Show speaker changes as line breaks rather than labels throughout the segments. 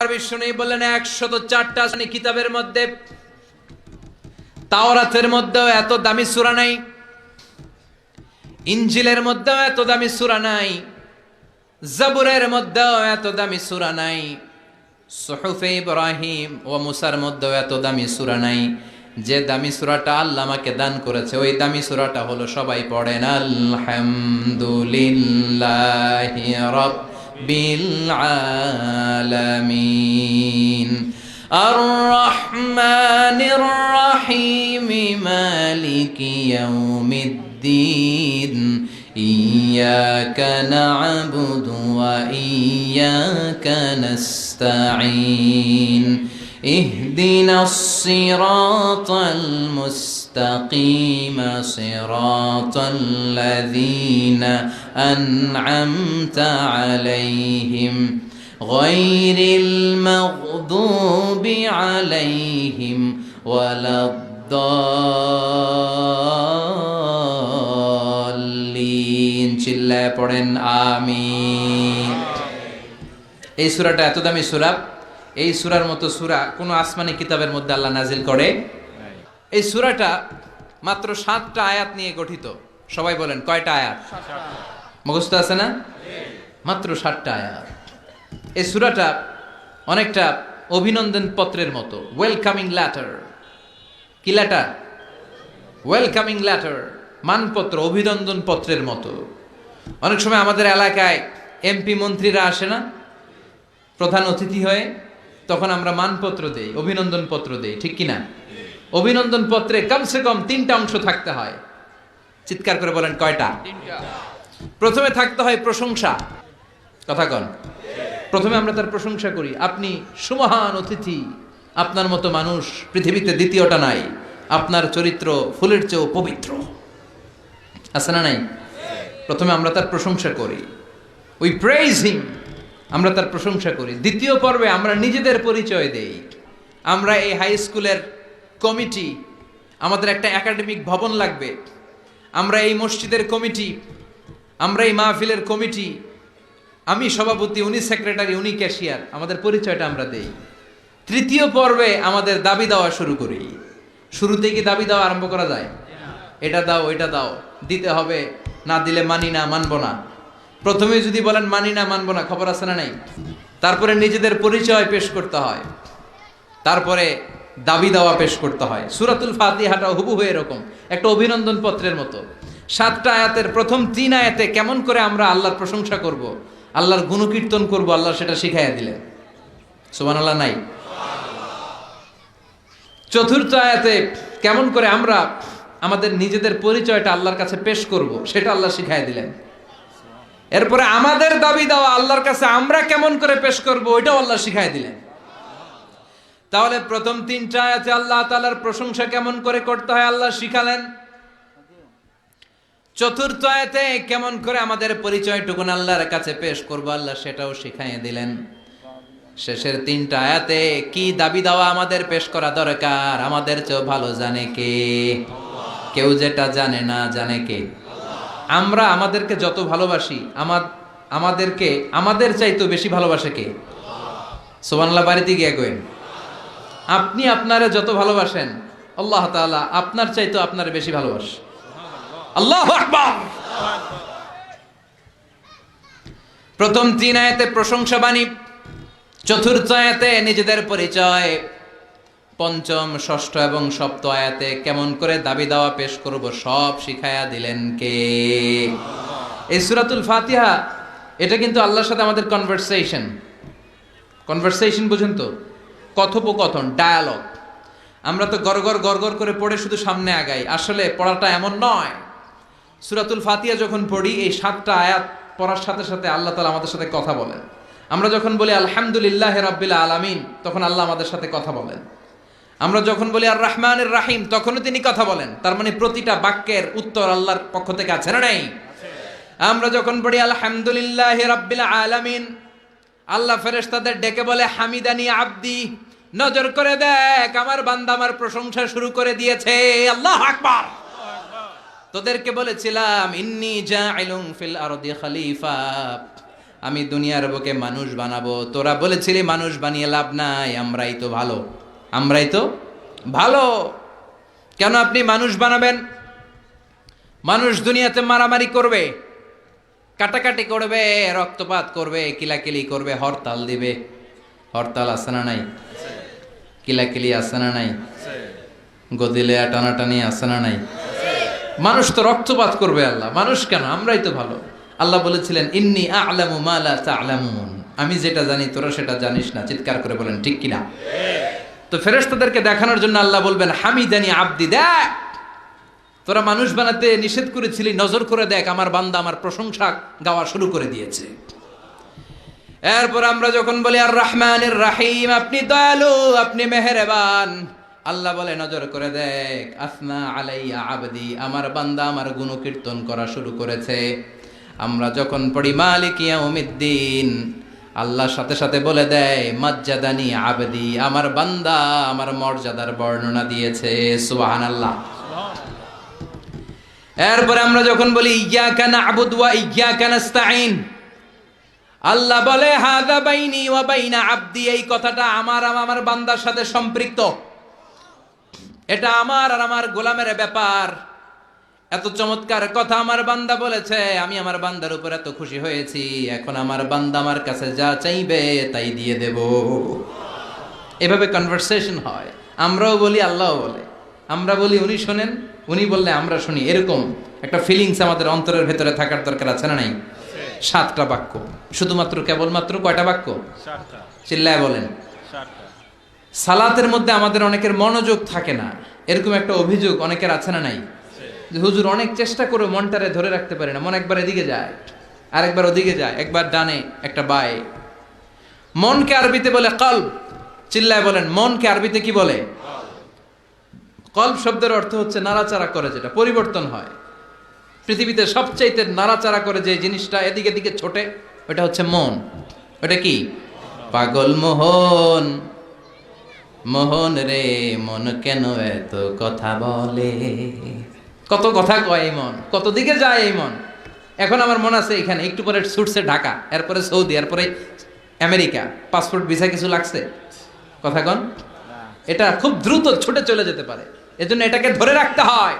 বিষ্ণু বললেন 104টা কিতাবের মধ্যে তাওরাতের মধ্যেও এত দামি সূরা নাই, ইনজিলের মধ্যেও এত দামি সূরা নাই, জাবুরের মধ্যেও এত দামি সূরা নাই, সুহুফে ইব্রাহিম ও মুসার মধ্যেও এত দামি সূরা নাই। যে দামি সূরাটা আল্লাহ আমাকে দান করেছে ওই দামি সূরাটা হলো, সবাই পড়েন, আলহামদুলিল্লাহি রাব্বিল আলামিন আর রহমানির রহিম মালিকি ইয়াউমিদ্দিন ইয়্যাকা না'বুদু ওয়া ইয়্যাকা নাস্তাঈন ইহদিনাস সিরাতাল মুস্তাকিম সিরাতাল্লাযীনা আন'আমতা আলাইহিম গায়রিল মাগদুবি আলাইহিম ওয়ালাদ-দাল্লিন। চিল্লায়ে পড়েন আমিন। এই সূরাটা এত দামি সূরা, এই সূরার মতো সূরা কোনো আসমানি কিতাবের মধ্যে আল্লাহ নাজিল করে। এই সূরাটা মাত্র 7টা আয়াত নিয়ে গঠিত। সবাই বলেন কয়টা আয়াত? মুখস্থ আছে না? মাত্র 7টা আয়াত। এই সূরাটা অনেকটা অভিনন্দন পত্রের মতো, ওয়েলকামিং লেটার। কি লেটার? ওয়েলকামিং লেটার, মানপত্র, অভিনন্দন পত্রের মতো। অনেক সময় আমাদের এলাকায় এমপি মন্ত্রীরা আসে না প্রধান অতিথি হয়ে, তখন আমরা মানপত্র দেই, অভিনন্দন পত্র দেই, ঠিক কিনা? অভিনন্দন পত্রে কমসে কম 3টা অংশ থাকতে হয়। চিৎকার করে বলেন কয়টা? 3টা। প্রথমে থাকতে হয় প্রশংসা। কথা কন। প্রথমে আমরা তার প্রশংসা করি, আপনি সুমহান অতিথি, আপনার মতো মানুষ পৃথিবীতে দ্বিতীয়টা নাই, আপনার চরিত্র ফুলের চেয়েও পবিত্র। আছে না নাই? প্রথমে আমরা তার প্রশংসা করি, উই প্রেইজ হিম, আমরা তার প্রশংসা করি। দ্বিতীয় পর্বে আমরা নিজেদের পরিচয় দেই। আমরা এই হাই স্কুলের কমিটি, আমাদের একটা একাডেমিক ভবন লাগবে, আমরা এই মসজিদের কমিটি, আমরা এই মাহফিলের কমিটি, আমি সভাপতি, উনি সেক্রেটারি, উনি ক্যাশিয়ার, আমাদের পরিচয়টা আমরা দেই। তৃতীয় পর্বে আমাদের দাবি দেওয়া শুরু করি। শুরুতে কি দাবি দেওয়া আরম্ভ করা যায়? এটা দাও, ওইটা দাও, দিতে হবে, না দিলে মানি না, মানবো না। প্রথমে যদি বলেন মানি না, মানবো না, খবর আছে না নাই? তারপরে নিজেদের পরিচয় পেশ করতে হয়, তারপরে দাবি দেওয়া পেশ করতে হয়। সূরাতুল ফাতিহাটা হুবহু এরকম একটা অভিনন্দন পত্রের মতো। 7টা আয়াতের প্রথম 3 আয়াতে কেমন করে আমরা আল্লাহর প্রশংসা করব, আল্লাহর গুণকীর্তন করব, আল্লাহ সেটা শিখাইয়া দিলেন। সুবহানাল্লাহ নাই? চতুর্থ আয়াতে কেমন করে আমরা আমাদের নিজেদের পরিচয়টা আল্লাহর কাছে পেশ করব সেটা আল্লাহ শিখাইয়া দিলেন। এরপরে আমাদের দাবি দেওয়া আল্লাহর কাছে আমরা কেমন করে পেশ করব ওইটাও আল্লাহ শিখাইয়া দিলেন। তাহলে প্রথম 3টা আয়াতে আল্লাহ তাআলার প্রশংসা কেমন করে করতে হয় আল্লাহ শিখালেন। চতুর্থ আয়াতে কেমন করে আমাদের পরিচয়টুকু আল্লাহর কাছে পেশ করব আল্লাহ সেটাও শিখাইয়ে দিলেন। শেষের 3টা আয়াতে কি দাবি দেওয়া আমাদের পেশ করা দরকার আমাদের চেয়ে ভালো জানে কে? কেউ যেটা জানে না, জানে কে? আমরা আমাদেরকে যত ভালোবাসি, আমাদেরকে আমাদের চাইতেও বেশি ভালোবাসে কে? সুবহানাল্লাহ। বাড়িতে গিয়ে কইন, আপনি আপনারে যত ভালোবাসেন আল্লাহ তাআলা আপনার চাইতেও আপনারে বেশি ভালোবাসে। আল্লাহু আকবার। প্রথম 3 আয়াতে প্রশংসা বাণী, চতুর্থ আয়াতে নিজেদের পরিচয়, পঞ্চম, ষষ্ঠ এবং সপ্তম আয়াতে কেমন করে দাবি দাওয়া পেশ করব সব শিখায়া দিলেন কে? এই সূরাতুল ফাতিহা এটা কিন্তু আল্লাহর সাথে আমাদের কনভারসেশন বুঝেন তো, কথোপকথন, ডায়ালগ। আমরা তো গড়গড় করে পড়ে শুধু সামনে আগাই, আসলে পড়াটা এমন নয়। সূরাতুল ফাতিহা যখন পড়ি এই 7টা আয়াত পড়ার সাথে সাথে আল্লাহ তাআলা আমাদের সাথে কথা বলেন। আমরা যখন বলি আলহামদুলিল্লাহি রাব্বিল আলামিন তখন আল্লাহ আমাদের সাথে কথা বলেন। আমরা যখন বলি আর রহমানির রহিম তখনও তিনি কথা বলেন। তার মানে প্রতিটা বাক্যের উত্তর আল্লাহর পক্ষ থেকে আছে না নাই? আমরা যখন পড়ি আলহামদুলিল্লাহি রাব্বিল আলামিন, আল্লাহ ফেরেশতাদের ডেকে বলে হামিদানি আব্দি, নজর করে দেখ আমার বান্দা আমার প্রশংসা শুরু করে দিয়েছে। আল্লাহু আকবার। তোদেরকে বলেছিলাম ইন্নী জাইলুন ফিল আরদি খলিফা, আমি দুনিয়ার বুকে মানুষ বানাবো। তোরা বলেছিলি মানুষ বানিয়ে লাভ নাই, আমরাই তো ভালো, আমরাই তো ভালো। কেন আপনি মানুষ বানাবেন? মানুষ দুনিয়াতে মারামারি করবে, কাটাকাটি করবে, রক্তপাত করবে, কিলাকিলি করবে, হরতাল দিবে। হরতাল আছে না নাই? কিলাকিলি আছে না নাই? গদিলে টানাটানি আছে না নাই? মানুষ তো রক্তপাত করবে। আল্লাহ মানুষ কেন? আমরাই তো ভালো। আল্লাহ বলেছিলেন ইন্নী আ'লামু মা লা তা'লামুন, আমি যেটা জানি তোরা সেটা জানিস না। চিৎকার করে বলেন ঠিক কিনা? তো ফেরেশতাদেরকে দেখানোর জন্য আল্লাহ বলবেন হামিদানি আব্দি, দেখ তোরা মানুষ বানাতে নিষেধ করেছিলি, নজর করে দেখ আমার বান্দা আমার প্রশংসা গাওয়া শুরু করে দিয়েছে। এরপর আমরা যখন বলি আর রহমানির রাহিম, আপনি দয়ালু, আপনি মেহেরবান, আল্লাহ বলে নজর করে দেখ আসনা আলাইয়া আবদি, আমার বান্দা আমার গুণকীর্তন করা শুরু করেছে। আমরা যখন পড়ি মালিক ইয়াউমিদ্দিন, আল্লাহ সাথে সাথে বলে দেয় মাজ্জাদানি আবদি, আমার বান্দা আমার মর্যাদার বর্ণনা দিয়েছে। সুবহানাল্লাহ। এরপরে আমরা যখন বলি ইয়্যাকা না'বুদু ওয়া ইয়্যাকা নাস্তাঈন, আল্লাহ বলে হাযা বাইনি ওয়া বাইনা আবদি, এই কথাটা আমার আমার বান্দার সাথে সম্পৃক্ত, এটা আমার আর আমার গোলামের ব্যাপার। এত চমৎকার কথা আমার বান্দা বলেছে, আমি আমার বান্দার উপর এত খুশি হয়েছি, এখন আমার বান্দা আমার কাছে যা চাইবে তাই দিয়ে দেব। এভাবে কনভারসেশন হয়। আমরাও বলি, আল্লাহও বলে। আমরা বলি উনি শোনেন, উনি বললে আমরা শুনি। এরকম একটা ফিলিংস আমাদের অন্তরের ভেতরে থাকার দরকার আছে না নাই? 7টা বাক্য, শুধুমাত্র কেবলমাত্র কয়টা বাক্য? চিল্লায় বলেন। সালাতের মধ্যে আমাদের অনেকের মনোযোগ থাকে না, এরকম একটা অভিযোগ অনেকের আছে না নাই? যে হুজুর অনেক চেষ্টা করে মনটারে ধরে রাখতে পারে না, মন একবার এদিকে যায়, আরেকবার ওদিকে যায়, একবার ডানে একটা বায়ে। মনকে আরবিতে বলে কলব। চিল্লায় বলেন মনকে আরবিতে কি বলে? কলব শব্দের অর্থ হচ্ছে নাড়াচাড়া করে, যেটা পরিবর্তন হয়। পৃথিবীতে সবচাইতে নাড়াচাড়া করে যে জিনিসটা এদিকে দিকে ছোটে, ওটা হচ্ছে মন। ওটা কি? পাগল মোহন, মোহন রে মন কেন এত কথা বলে। কত কথা কয় এই মন, কত দিকে যায় এই মন। এখন আমার মন আছে এখানে, একটু পরে ছুটছে ঢাকা, এরপরে সৌদি, এরপরে আমেরিকা। পাসপোর্ট ভিসা কিছু লাগছে? কথা কন। এটা খুব দ্রুত ছুটে চলে যেতে পারে, এজন্য এটাকে ধরে রাখতে হয়।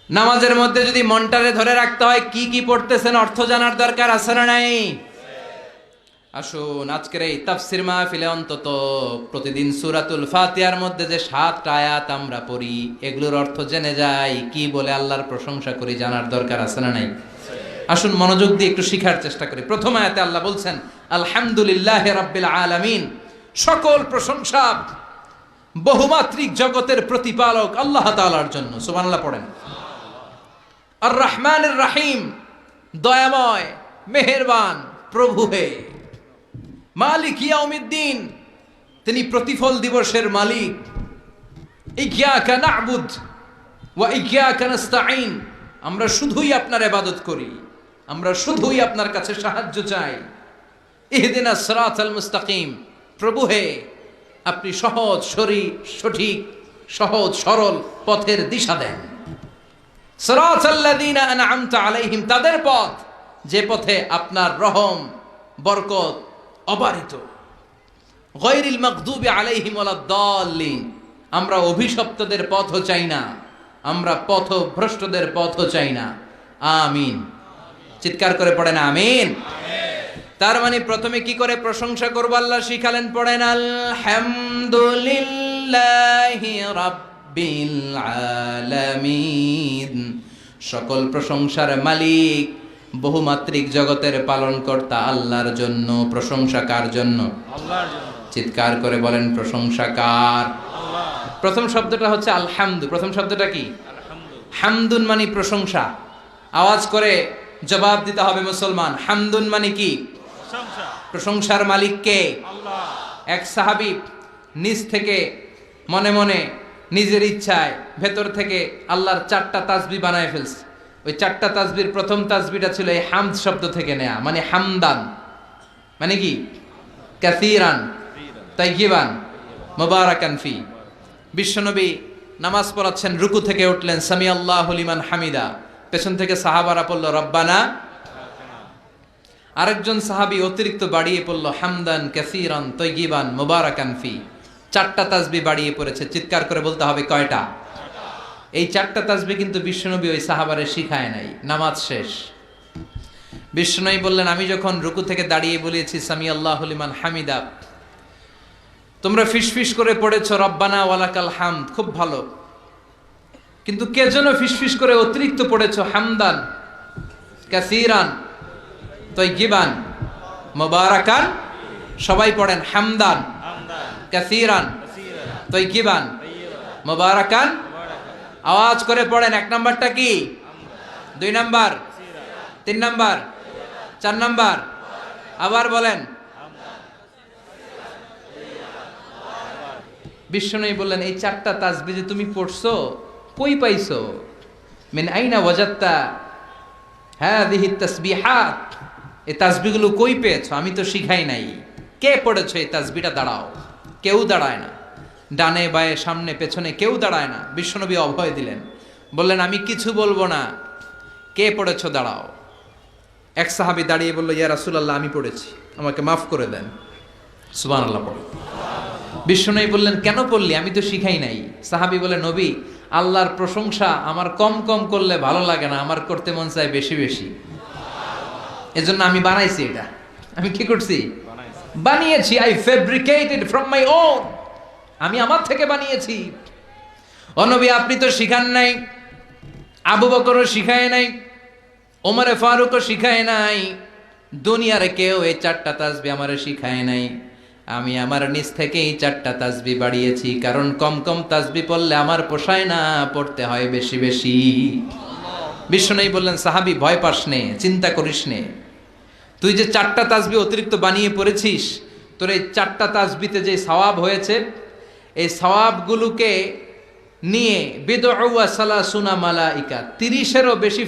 নামাজের মধ্যে যদি মনটারে ধরে রাখতে হয়, কি কি পড়তেছেন অর্থ জানার দরকার আছে না নাই? আসুন আজকের এই তাফসির মাহফিলে অন্তত প্রতিদিন সূরাতুল ফাতিহার মধ্যে যে 7টা আয়াত আমরা পড়ি, এগুলোর অর্থ জেনে যাই, কি বলে আল্লাহর প্রশংসা করি, জানার দরকার আছে না নাই? আসুন মনোযোগ দিয়ে একটু শিখার চেষ্টা করি। প্রথম আয়াতে আল্লাহ বলছেন আলহামদুলিল্লাহি রাব্বিল আলামিন, সকল প্রশংসা বহুমাত্রিক জগতের প্রতিপালক আল্লাহ তাআলার জন্য। সুবহানাল্লাহ পড়েন। আর রহমানির রাহিম, দয়াময় মেহেরবান প্রভু হে। মালিক ইয়াউমিদ্দিন, তিনি প্রতিফল দিবসের মালিক। ইয়্যাকা না'বুদ ওয়া ইয়্যাকা নাস্তাঈন, আমরা শুধুই আপনার ইবাদত করি, আমরা শুধুই আপনার কাছে সাহায্য চাই। ইহদিনাস সিরাতাল মুস্তাকিম, প্রভু হে আপনি সহজ সঠিক সহজ সরল পথের দিশা দেন। সিরাতাল্লাযীনা আন'আমতা আলাইহিম, তাদের পথ যে পথে আপনার রহম বরকত অবারিত। গায়রিল মাগদুবি আলাইহিম ওয়ালাদ-দাল্লিন, আমরা অভিশপ্তদের পথও চাই না, আমরা পথভ্রষ্টদের পথও চাই না। আমিন। চিৎকার করে পড়েন আমিন। তার মানে প্রথমে কি করে প্রশংসা করব আল্লাহ শিখালেন, পড়েন আলহামদুলিল্লাহি রাব্বিল আলামিন, সকল প্রশংসার মালিক বহুমাত্রিক জগতের পালনকর্তা আল্লাহর জন্য। প্রশংসা কার জন্য? আল্লাহর জন্য। চিৎকার করে বলেন প্রশংসা কার? আল্লাহ। প্রথম শব্দটা হচ্ছে আলহামদু। প্রথম শব্দটা কি? হামদুন মানে প্রশংসা। আওয়াজ করে জবাব দিতে হবে মুসলমান, হামদুন মানে কি? প্রশংসা। প্রশংসার মালিক কে? আল্লাহ। এক সাহাবী নিজ থেকে মনে মনে নিজের ইচ্ছায় ভেতর থেকে আল্লাহর 4টা তাসবিহ বানায় ফেলছে। ওই 4টা তাসবির প্রথম তাসবিহটা ছিল এই হামদ শব্দ থেকে নেয়া, মানে হামদান মানে কি? কাসীরান তাইয়িবান মুবারাকান ফি। বিশ্বনবী নামাজ পড়াচ্ছেন, রুকু থেকে উঠলেন, সামি আল্লাহু লিমান হামিদা, পেছন থেকে সাহাবারা পড়ল রব্বানা। আরেকজন সাহাবী অতিরিক্ত বাড়িয়ে পড়ল, হামদান কাসীরান তাইয়িবান মুবারাকান ফি। 4টা তাসবিহ বাড়িয়ে পড়েছে। চিৎকার করে বলতে হবে কয়টা? এই 4টা তাসবিহ কিন্তু বিশ্বনবী ওই সাহাবারে শিখায় নাই। নামাজ শেষ, বিশ্বনবী বললেন, আমি যখন রুকু থেকে দাঁড়িয়ে বলেছি সামি আল্লাহু লিমান হামিদা, তোমরা ফিসফিস করে পড়েছ রব্বানা ওয়ালাকাল হামদ, খুব ভালো, কিন্তু কে যেন ফিসফিস করে অতিরিক্ত পড়েছ হামদান কাসীরান তাইয়িবান মুবারাকান। সবাই পড়েন হামদান কাসীরান তাইয়িবান মুবারাকান। আওয়াজ করে পড়েন। 1 নাম্বারটা কি? 2 নাম্বার, 3 নাম্বার, 4 নাম্বার। আবার বলেন। বিশ্বনবী বললেন, এই 4টা তাসবিহ যে তুমি পড়ছো কই পাইছো? মিন আইনা ওয়াজাদতা হাযিহি তাসবিহাত, এই তাসবিহগুলো কই পেয়েছো? আমি তো শিখাই নাই। কে পড়েছো এই তাসবিহটা? দাঁড়াও। কেউ দাঁড়ায় না, ডানে বায়ে সামনে পেছনে কেউ দাঁড়ায় না। বিশ্বনবী অভয় দিলেন, বললেন, আমি কিছু বলবো না, কে পড়েছো দাঁড়াও। এক সাহাবী দাঁড়িয়ে বলল, ইয়া রাসূলুল্লাহ, আমি পড়েছি, আমাকে মাফ করে দেন। সুবহানাল্লাহ পড়ো। বিশ্বনবী বললেন, কেন পড়লি? আমি তো শিখাই নাই। সাহাবী বলে, নবী, আল্লাহর প্রশংসা আমার কম কম করলে ভালো লাগে না, আমার করতে মন চায় বেশি বেশি, এজন্য আমি বানাইছি এটা। আমি কি করছি? বানিয়েছি। I fabricated from my own, আমি আমার থেকে বানিয়েছি। ও নবী, আপনি তো শিখান নাই, আবু বকরও শিখায় নাই, ওমরে ফারুকও শিখায় নাই, দুনিয়ার কেউ এই 4টা তাসবিহ আমারে শিখায় নাই। আমি আমার নিজ থেকেই 4টা তাসবিহ বাড়িয়েছি, কারণ কম কম তাসবিহ পড়লে আমার পোষায় না, পড়তে হয় বেশি বেশি। বিশ্বনবী বললেন, সাহাবী, ভয় পাস নে, চিন্তা করিস নে, তুই যে 4টা তাসবিহ অতিরিক্ত বানিয়ে পড়েছিস, তোর এই 4টা তাসবিহতে যে সওয়াব হয়েছে, এই সওয়াবগুলোকে নিয়ে বিদউ ওয়া সালাসুনা মালাইকা, 30-এরও বেশি